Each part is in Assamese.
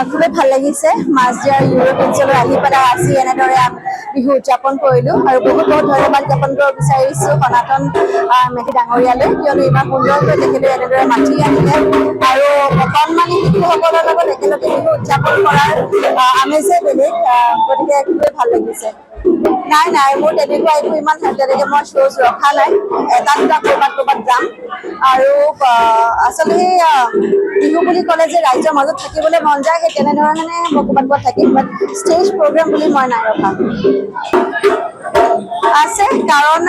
খুবেই ভাল লাগিছে মাজদিয়াৰ ইউৰোপ অঞ্চলৰ আহি পেলাই আজি এনেদৰে বিহু উদযাপন কৰিলোঁ আৰু বহুত বহুত ধন্যবাদ জ্ঞাপন কৰিব বিচাৰিছোঁ সনাতন মেধি ডাঙৰীয়ালৈ, কিয়নো ইমান সুন্দৰকৈ তেখেতে এনেদৰে মাতি আনিলে আৰু অকণমানি শিশুসকলৰ লগত একেলগে বিহু উদযাপন কৰাৰ আমেজে বেলেগ, গতিকে খুবেই ভাল লাগিছে। নাই মোৰ তেনেকুৱা একো ইমান তেনেকৈ মই শ্ব'জ ৰখা নাই, এটা দুটা ক'ৰবাত যাম আৰু আচলতে সেই বিহু বুলি ক'লে যে ৰাইজৰ মাজত থাকিবলৈ মন যায়, সেই তেনেধৰণে মই ক'ৰবাত থাকিম, বাট ষ্টেজ প্ৰগ্ৰাম বুলি মই নাই ৰখা। আছে, কাৰণ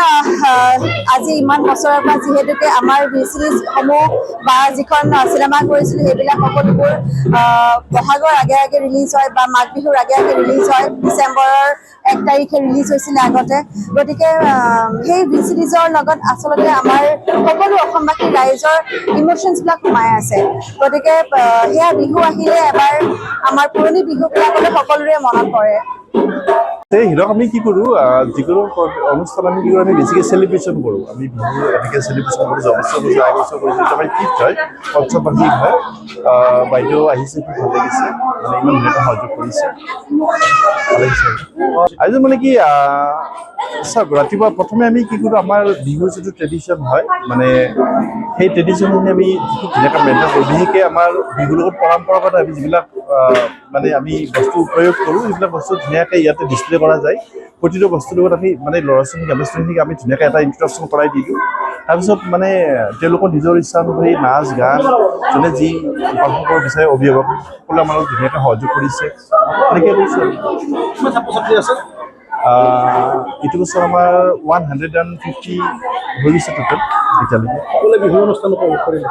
আজি ইমান বছৰৰ পৰা যিহেতুকে আমাৰ ৱেব ছিৰিজসমূহ বা যিখন চিনেমা কৰিছিলোঁ সেইবিলাক সকলোবোৰ বহাগৰ আগে আগে ৰিলিজ হয় বা মাঘ বিহুৰ আগে আগে ৰিলিজ হয়, ডিচেম্বৰৰ 1 তাৰিখে ৰিলিজ হৈছিলে আগতে। গতিকে সেই ৱেব ছিৰিজৰ লগত আচলতে আমাৰ সকলো অসমবাসী ৰাইজৰ ইম'শ্যনছবিলাক সোমাই আছে। গতিকে সেয়া বিহু আহিলে এবাৰ আমাৰ পুৰণি বিহুবিলাকলৈ সকলোৰে মনত পৰে। হিৰক আমি কি কৰোঁ, যিকোনো অনুষ্ঠান আমি কি কৰোঁ, আমি বেছিকৈ চেলিব্ৰেশ্যন কৰোঁ। আমি বিহু এনেকৈ চেলিব্ৰেশ্যন কৰোঁ, যোৱা বছৰ কৰিছোঁ, আগৰ বছৰ কৰিছোঁ, আমাৰ ফিফ্থ হয়, পঞ্চমবাৰ্ষিক হয়। বাইদেউ আহিছে, খুব ভাল লাগিছে, মানে ইমান ধুনীয়াকৈ সহযোগ কৰিছে, ভাল লাগিছে। আজি মানে কি চাওক, ৰাতিপুৱা প্ৰথমে আমি কি কৰোঁ, আমাৰ বিহুৰ যিটো ট্ৰেডিশ্যন হয়, মানে সেই ট্ৰেডিশ্যনখিনি আমি খুব ধুনীয়াকৈ মেইনটেইন কৰোঁ। বিশেষকৈ আমাৰ বিহুৰ লগত পৰম্পৰাগত আমি যিবিলাক মানে আমি বস্তু প্ৰয়োগ কৰোঁ, সেইবিলাক বস্তু ধুনীয়াকৈ ইয়াতে ডিছপ্লে কৰা যায়। প্ৰতিটো বস্তুৰ লগত আমি মানে ল'ৰা ছোৱালী ছোৱালীখিনিক আমি ধুনীয়াকৈ এটা ইন্ট্ৰডাকশ্যন কৰাই দি দিওঁ। তাৰপিছত মানে তেওঁলোকৰ নিজৰ ইচ্ছা অনুসৰি নাচ গান যোনে যি পাৰফৰ্ম কৰিব বিচাৰে, অভিভাৱকসকলে আমাৰ লগত ধুনীয়াকৈ সহযোগ কৰিছে, এনেকৈ কৰিছে। এইটো বছৰ আমাৰ 150 হৈ গৈছে টোটেল এতিয়ালৈকে। বিহু অনুষ্ঠান কৰিলে